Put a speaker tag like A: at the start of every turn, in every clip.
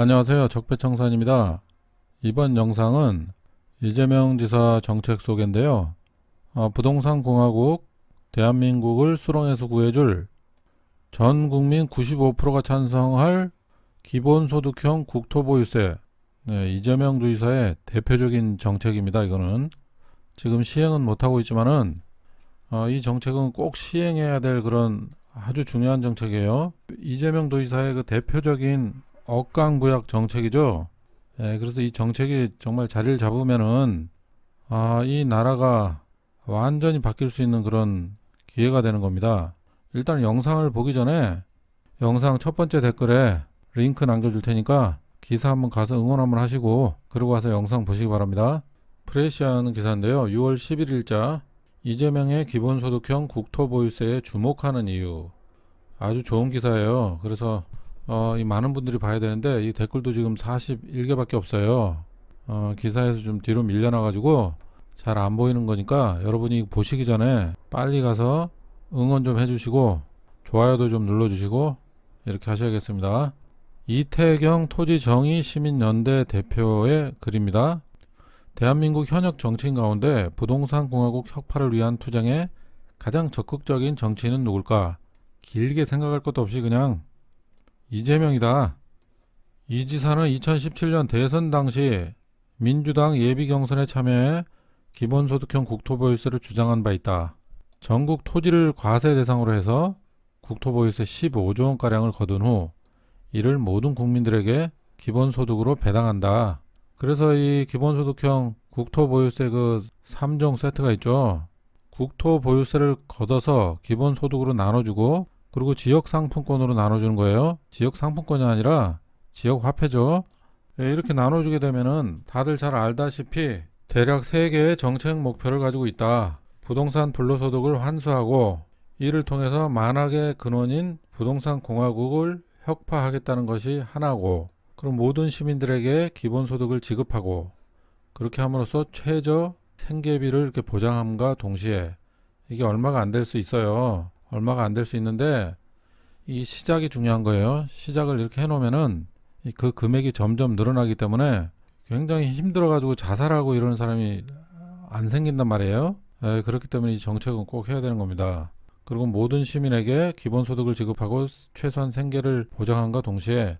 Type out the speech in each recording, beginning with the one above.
A: 안녕하세요. 적폐청산입니다. 이번 영상은 이재명 지사 정책 소개인데요. 부동산 공화국 대한민국을 수렁에서 구해줄 전 국민 95%가 찬성할 기본소득형 국토보유세. 네, 이재명 도지사의 대표적인 정책입니다. 이거는 지금 시행은 못하고 있지만은 이 정책은 꼭 시행해야 될 그런 아주 중요한 정책이에요. 이재명 도지사의 그 대표적인 억강부약 정책이죠. 예, 그래서 이 정책이 정말 자리를 잡으면은 이 나라가 완전히 바뀔 수 있는 그런 기회가 되는 겁니다. 일단 영상을 보기 전에 영상 첫 번째 댓글에 링크 남겨줄 테니까 기사 한번 가서 응원 한번 하시고 그러고 와서 영상 보시기 바랍니다. 프레시아는 기사인데요. 6월 11일자 이재명의 기본소득형 국토보유세에 주목하는 이유. 아주 좋은 기사예요. 그래서 이 많은 분들이 봐야 되는데 이 댓글도 지금 41개밖에 없어요. 기사에서 좀 뒤로 밀려나가지고 잘 안 보이는 거니까 여러분이 보시기 전에 빨리 가서 응원 좀 해주시고 좋아요도 좀 눌러주시고 이렇게 하셔야겠습니다. 이태경 토지정의시민연대 대표의 글입니다. 대한민국 현역 정치인 가운데 부동산 공화국 혁파를 위한 투쟁에 가장 적극적인 정치인은 누굴까? 길게 생각할 것도 없이 그냥 이재명이다. 이 지사는 2017년 대선 당시 민주당 예비경선에 참여해 기본소득형 국토보유세를 주장한 바 있다. 전국 토지를 과세 대상으로 해서 국토보유세 15조 원가량을 거둔 후 이를 모든 국민들에게 기본소득으로 배당한다. 그래서 이 기본소득형 국토보유세 그 3종 세트가 있죠. 국토보유세를 걷어서 기본소득으로 나눠주고 그리고 지역상품권으로 나눠주는 거예요. 지역상품권이 아니라 지역화폐죠. 예, 이렇게 나눠주게 되면은 다들 잘 알다시피 대략 3개의 정책 목표를 가지고 있다. 부동산 불로소득을 환수하고 이를 통해서 만악의 근원인 부동산 공화국을 혁파하겠다는 것이 하나고, 그럼 모든 시민들에게 기본소득을 지급하고 그렇게 함으로써 최저 생계비를 이렇게 보장함과 동시에 이게 얼마가 안 될 수 있어요. 얼마가 안 될 수 있는데 이 시작이 중요한 거예요. 시작을 이렇게 해놓으면은 그 금액이 점점 늘어나기 때문에 굉장히 힘들어가지고 자살하고 이러는 사람이 안 생긴단 말이에요. 그렇기 때문에 이 정책은 꼭 해야 되는 겁니다. 그리고 모든 시민에게 기본소득을 지급하고 최소한 생계를 보장함과 동시에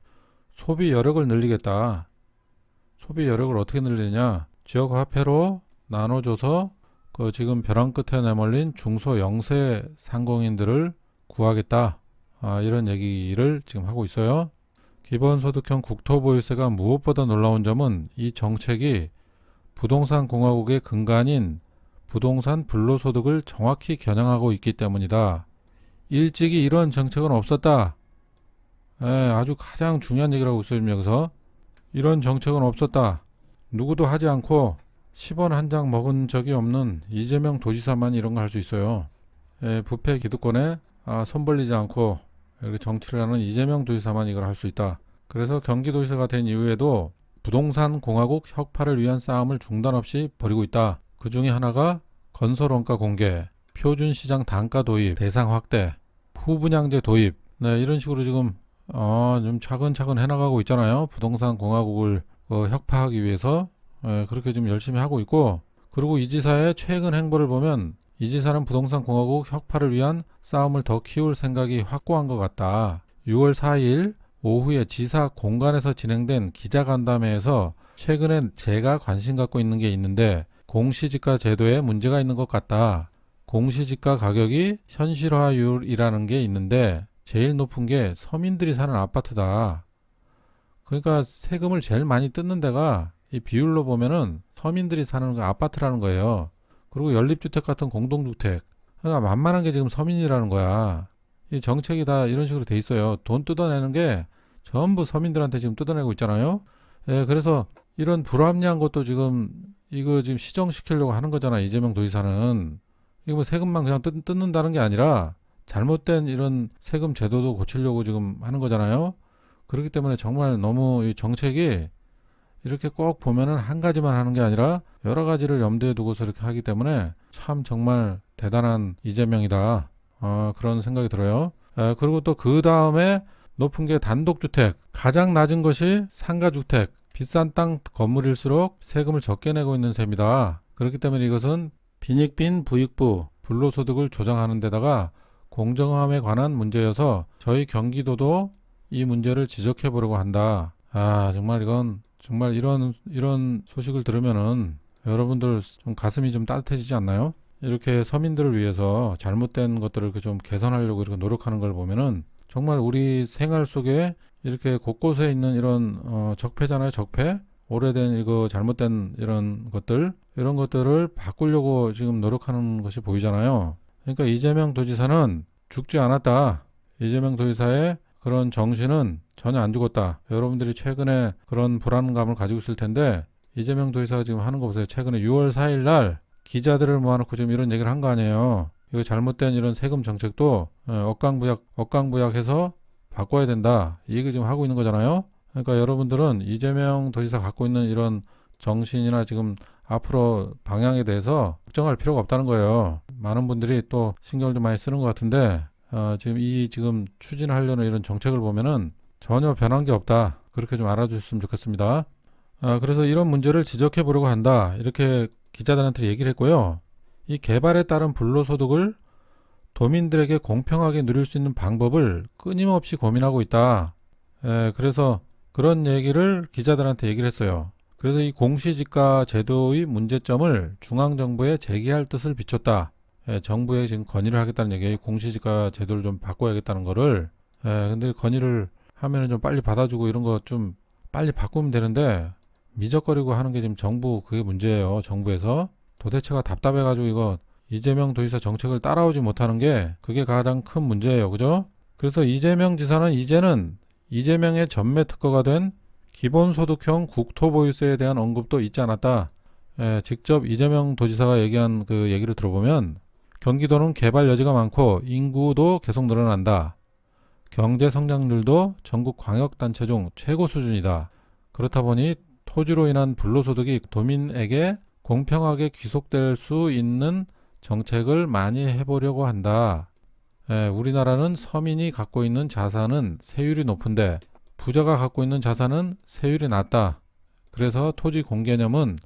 A: 소비 여력을 늘리겠다. 소비 여력을 어떻게 늘리느냐? 지역화폐로 나눠줘서 그 지금 벼랑 끝에 내몰린 중소 영세 상공인들을 구하겠다. 이런 얘기를 지금 하고 있어요. 기본소득형 국토보유세가 무엇보다 놀라운 점은 이 정책이 부동산 공화국의 근간인 부동산 불로소득을 정확히 겨냥하고 있기 때문이다. 일찍이 이런 정책은 없었다. 아주 가장 중요한 얘기를 하고 있어요. 여기서 이런 정책은 없었다. 누구도 하지 않고 10원 한 장 먹은 적이 없는 이재명 도지사만 이런 걸 할 수 있어요. 부패 기득권에 손 벌리지 않고 이렇게 정치를 하는 이재명 도지사만 이걸 할 수 있다. 그래서 경기도지사가 된 이후에도 부동산 공화국 혁파를 위한 싸움을 중단 없이 벌이고 있다. 그 중에 하나가 건설원가 공개, 표준시장 단가 도입, 대상 확대, 후분양제 도입. 네, 이런 식으로 지금 좀 차근차근 해나가고 있잖아요. 부동산 공화국을 혁파하기 위해서 그렇게 좀 열심히 하고 있고, 그리고 이 지사의 최근 행보를 보면 이 지사는 부동산 공화국 혁파를 위한 싸움을 더 키울 생각이 확고한 것 같다. 6월 4일 오후에 지사 공간에서 진행된 기자간담회에서 최근엔 제가 관심 갖고 있는 게 있는데 공시지가 제도에 문제가 있는 것 같다. 공시지가 가격이 현실화율이라는 게 있는데 제일 높은 게 서민들이 사는 아파트다. 그러니까 세금을 제일 많이 뜯는 데가 이 비율로 보면은 서민들이 사는 거 아파트라는 거예요. 그리고 연립주택 같은 공동주택. 그러니까 만만한 게 지금 서민이라는 거야. 이 정책이 다 이런 식으로 돼 있어요. 돈 뜯어내는 게 전부 서민들한테 지금 뜯어내고 있잖아요. 그래서 이런 불합리한 것도 지금 이거 지금 시정시키려고 하는 거잖아. 이재명 도지사는. 이거 뭐 세금만 그냥 뜯는다는 게 아니라 잘못된 이런 세금 제도도 고치려고 지금 하는 거잖아요. 그렇기 때문에 정말 너무 이 정책이 이렇게 꼭 보면은 한 가지만 하는 게 아니라 여러 가지를 염두에 두고서 이렇게 하기 때문에 참 정말 대단한 이재명이다. 그런 생각이 들어요. 그리고 또 그 다음에 높은 게 단독주택, 가장 낮은 것이 상가주택, 비싼 땅 건물일수록 세금을 적게 내고 있는 셈이다. 그렇기 때문에 이것은 빈익빈 부익부, 불로소득을 조정하는 데다가 공정함에 관한 문제여서 저희 경기도도 이 문제를 지적해 보려고 한다. 정말 이건 정말 이런 소식을 들으면은 여러분들 좀 가슴이 좀 따뜻해지지 않나요? 이렇게 서민들을 위해서 잘못된 것들을 좀 개선하려고 이렇게 노력하는 걸 보면은 정말 우리 생활 속에 이렇게 곳곳에 있는 이런 적폐잖아요, 적폐. 오래된 이거 잘못된 이런 것들을 바꾸려고 지금 노력하는 것이 보이잖아요. 그러니까 이재명 도지사는 죽지 않았다. 이재명 도지사의 그런 정신은 전혀 안 죽었다. 여러분들이 최근에 그런 불안감을 가지고 있을 텐데 이재명 도지사가 지금 하는 거 보세요. 최근에 6월 4일 날 기자들을 모아놓고 지금 이런 얘기를 한 거 아니에요. 이거 잘못된 이런 세금 정책도 억강부약해서 바꿔야 된다. 이 얘기를 지금 하고 있는 거잖아요. 그러니까 여러분들은 이재명 도지사 갖고 있는 이런 정신이나 지금 앞으로 방향에 대해서 걱정할 필요가 없다는 거예요. 많은 분들이 또 신경을 좀 많이 쓰는 것 같은데 지금 추진하려는 이런 정책을 보면은 전혀 변한 게 없다. 그렇게 좀 알아주셨으면 좋겠습니다. 그래서 이런 문제를 지적해 보려고 한다. 이렇게 기자들한테 얘기를 했고요. 이 개발에 따른 불로소득을 도민들에게 공평하게 누릴 수 있는 방법을 끊임없이 고민하고 있다. 그래서 그런 얘기를 기자들한테 얘기를 했어요. 그래서 이 공시지가 제도의 문제점을 중앙정부에 제기할 뜻을 비췄다. 정부에 지금 건의를 하겠다는 얘기예요. 공시지가 제도를 좀 바꿔야겠다는 거를. 근데 건의를 하면은 좀 빨리 받아주고 이런 거 좀 빨리 바꾸면 되는데 미적거리고 하는 게 지금 그게 문제예요. 정부에서. 도대체가 답답해가지고 이거 이재명 도지사 정책을 따라오지 못하는 게 그게 가장 큰 문제예요. 그죠? 그래서 이재명 지사는 이제는 이재명의 전매 특허가 된 기본소득형 국토보유세에 대한 언급도 있지 않았다. 직접 이재명 도지사가 얘기한 그 얘기를 들어보면 경기도는 개발 여지가 많고 인구도 계속 늘어난다. 경제 성장률도 전국 광역단체 중 최고 수준이다. 그렇다 보니 토지로 인한 불로소득이 도민에게 공평하게 귀속될 수 있는 정책을 많이 해보려고 한다. 우리나라는 서민이 갖고 있는 자산은 세율이 높은데 부자가 갖고 있는 자산은 세율이 낮다. 그래서 토지 공개념은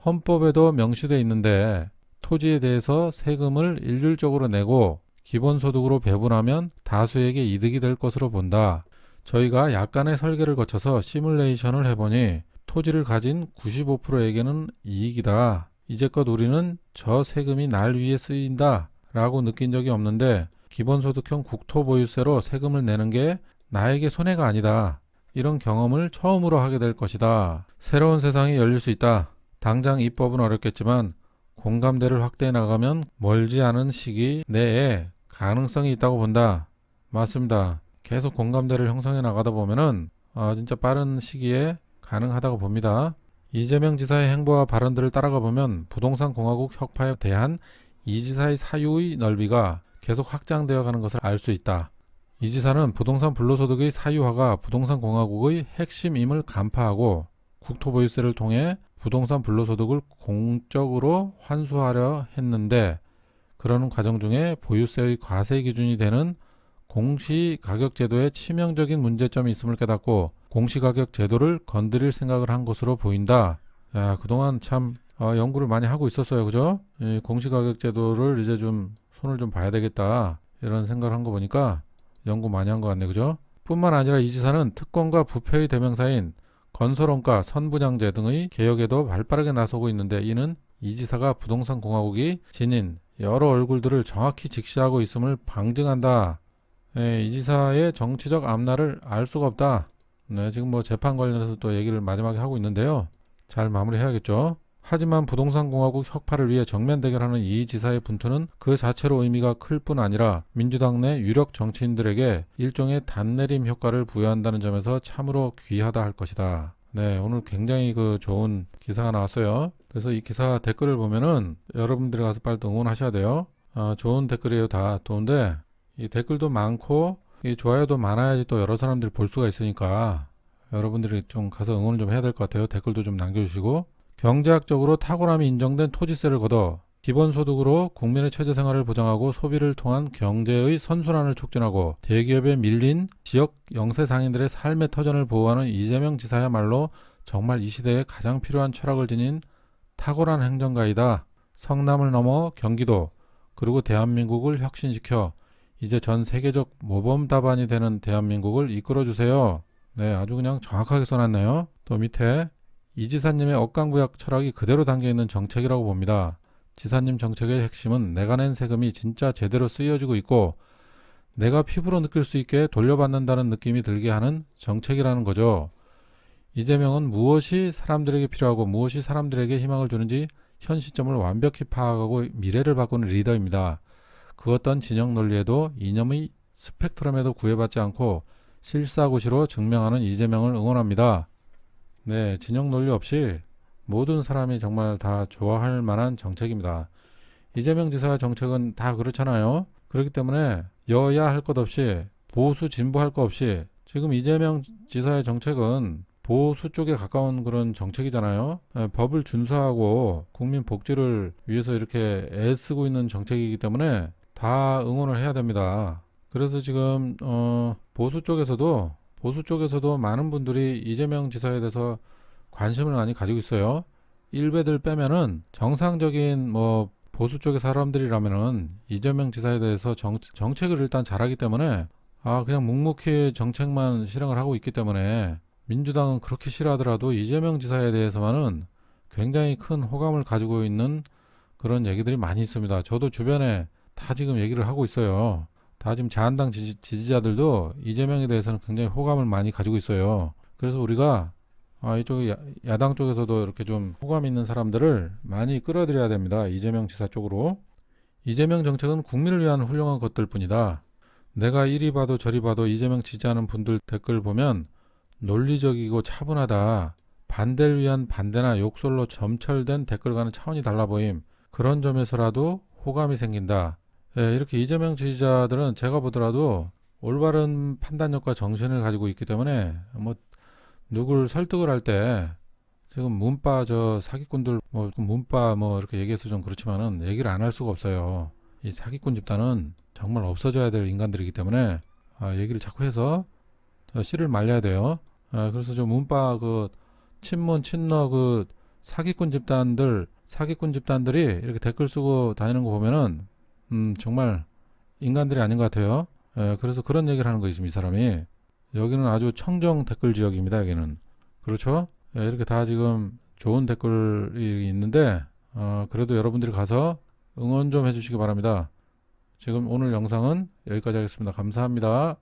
A: 헌법에도 명시되어 있는데 토지에 대해서 세금을 일률적으로 내고 기본소득으로 배분하면 다수에게 이득이 될 것으로 본다. 저희가 약간의 설계를 거쳐서 시뮬레이션을 해보니 토지를 가진 95%에게는 이익이다. 이제껏 우리는 저 세금이 날 위해 쓰인다 라고 느낀 적이 없는데 기본소득형 국토보유세로 세금을 내는 게 나에게 손해가 아니다. 이런 경험을 처음으로 하게 될 것이다. 새로운 세상이 열릴 수 있다. 당장 입법은 어렵겠지만 공감대를 확대해 나가면 멀지 않은 시기 내에 가능성이 있다고 본다. 맞습니다. 계속 공감대를 형성해 나가다 보면은 진짜 빠른 시기에 가능하다고 봅니다. 이재명 지사의 행보와 발언들을 따라가 보면 부동산 공화국 혁파에 대한 이 지사의 사유의 넓이가 계속 확장되어 가는 것을 알 수 있다. 이 지사는 부동산 불로소득의 사유화가 부동산 공화국의 핵심임을 간파하고 국토보유세를 통해 부동산 불로소득을 공적으로 환수하려 했는데 그러는 과정 중에 보유세의 과세 기준이 되는 공시가격제도에 치명적인 문제점이 있음을 깨닫고 공시가격제도를 건드릴 생각을 한 것으로 보인다. 그동안 참 연구를 많이 하고 있었어요. 그죠? 이 공시가격제도를 이제 좀 손을 좀 봐야 되겠다. 이런 생각을 한 거 보니까 연구 많이 한 것 같네. 그죠? 뿐만 아니라 이 지사는 특권과 부패의 대명사인 건설원가, 선분양제 등의 개혁에도 발빠르게 나서고 있는데 이는 이 지사가 부동산 공화국이 지닌 여러 얼굴들을 정확히 직시하고 있음을 방증한다. 이 지사의 정치적 앞날을 알 수가 없다. 지금 재판 관련해서 또 얘기를 마지막에 하고 있는데요. 잘 마무리해야겠죠. 하지만 부동산 공화국 혁파를 위해 정면 대결하는 이 지사의 분투는 그 자체로 의미가 클 뿐 아니라 민주당 내 유력 정치인들에게 일종의 단내림 효과를 부여한다는 점에서 참으로 귀하다 할 것이다. 오늘 굉장히 좋은 기사가 나왔어요. 그래서 이 기사 댓글을 보면은 여러분들이 가서 빨리 응원하셔야 돼요. 좋은 댓글이에요. 다 좋은데 이 댓글도 많고 이 좋아요도 많아야지 또 여러 사람들이 볼 수가 있으니까 여러분들이 좀 가서 응원을 좀 해야 될 것 같아요. 댓글도 좀 남겨주시고 경제학적으로 탁월함이 인정된 토지세를 걷어 기본소득으로 국민의 최저생활을 보장하고 소비를 통한 경제의 선순환을 촉진하고 대기업에 밀린 지역 영세 상인들의 삶의 터전을 보호하는 이재명 지사야말로 정말 이 시대에 가장 필요한 철학을 지닌 탁월한 행정가이다. 성남을 넘어 경기도 그리고 대한민국을 혁신시켜 이제 전 세계적 모범 답안이 되는 대한민국을 이끌어주세요. 네, 아주 그냥 정확하게 써놨네요. 또 밑에 이 지사님의 억강부약 철학이 그대로 담겨있는 정책이라고 봅니다. 지사님 정책의 핵심은 내가 낸 세금이 진짜 제대로 쓰여지고 있고 내가 피부로 느낄 수 있게 돌려받는다는 느낌이 들게 하는 정책이라는 거죠. 이재명은 무엇이 사람들에게 필요하고 무엇이 사람들에게 희망을 주는지 현 시점을 완벽히 파악하고 미래를 바꾸는 리더입니다. 그 어떤 진영 논리에도 이념의 스펙트럼에도 구애받지 않고 실사구시로 증명하는 이재명을 응원합니다. 네, 진영 논리 없이 모든 사람이 정말 다 좋아할 만한 정책입니다. 이재명 지사의 정책은 다 그렇잖아요. 그렇기 때문에 여야 할 것 없이 보수 진보 할 것 없이 지금 이재명 지사의 정책은 보수 쪽에 가까운 그런 정책이잖아요. 법을 준수하고 국민 복지를 위해서 이렇게 애쓰고 있는 정책이기 때문에 다 응원을 해야 됩니다. 그래서 지금 보수 쪽에서도 많은 분들이 이재명 지사에 대해서 관심을 많이 가지고 있어요. 일베들 빼면은 정상적인 뭐 보수 쪽의 사람들이라면은 이재명 지사에 대해서 정책을 일단 잘하기 때문에 그냥 묵묵히 정책만 실행을 하고 있기 때문에 민주당은 그렇게 싫어하더라도 이재명 지사에 대해서만은 굉장히 큰 호감을 가지고 있는 그런 얘기들이 많이 있습니다. 저도 주변에 다 지금 얘기를 하고 있어요. 다 지금 자한당 지지자들도 이재명에 대해서는 굉장히 호감을 많이 가지고 있어요. 그래서 우리가 이쪽 야당 쪽에서도 이렇게 좀 호감 있는 사람들을 많이 끌어들여야 됩니다. 이재명 지사 쪽으로. 이재명 정책은 국민을 위한 훌륭한 것들 뿐이다. 내가 이리 봐도 저리 봐도 이재명 지지하는 분들 댓글 보면 논리적이고 차분하다. 반대를 위한 반대나 욕설로 점철된 댓글과는 차원이 달라 보임. 그런 점에서라도 호감이 생긴다. 이렇게 이재명 지지자들은 제가 보더라도 올바른 판단력과 정신을 가지고 있기 때문에 누굴 설득을 할 때 지금 문파 사기꾼들 문파 이렇게 얘기해서 좀 그렇지만은 얘기를 안 할 수가 없어요. 이 사기꾼 집단은 정말 없어져야 될 인간들이기 때문에 얘기를 자꾸 해서 씨를 말려야 돼요. 그래서 좀 문파 친문 친러 사기꾼 집단들이 이렇게 댓글 쓰고 다니는 거 보면은 정말 인간들이 아닌 것 같아요. 그래서 그런 얘기를 하는 거예요, 지금 이 사람이. 여기는 아주 청정 댓글 지역입니다, 여기는. 그렇죠? 이렇게 다 지금 좋은 댓글이 있는데, 그래도 여러분들이 가서 응원 좀 해주시기 바랍니다. 지금 오늘 영상은 여기까지 하겠습니다. 감사합니다.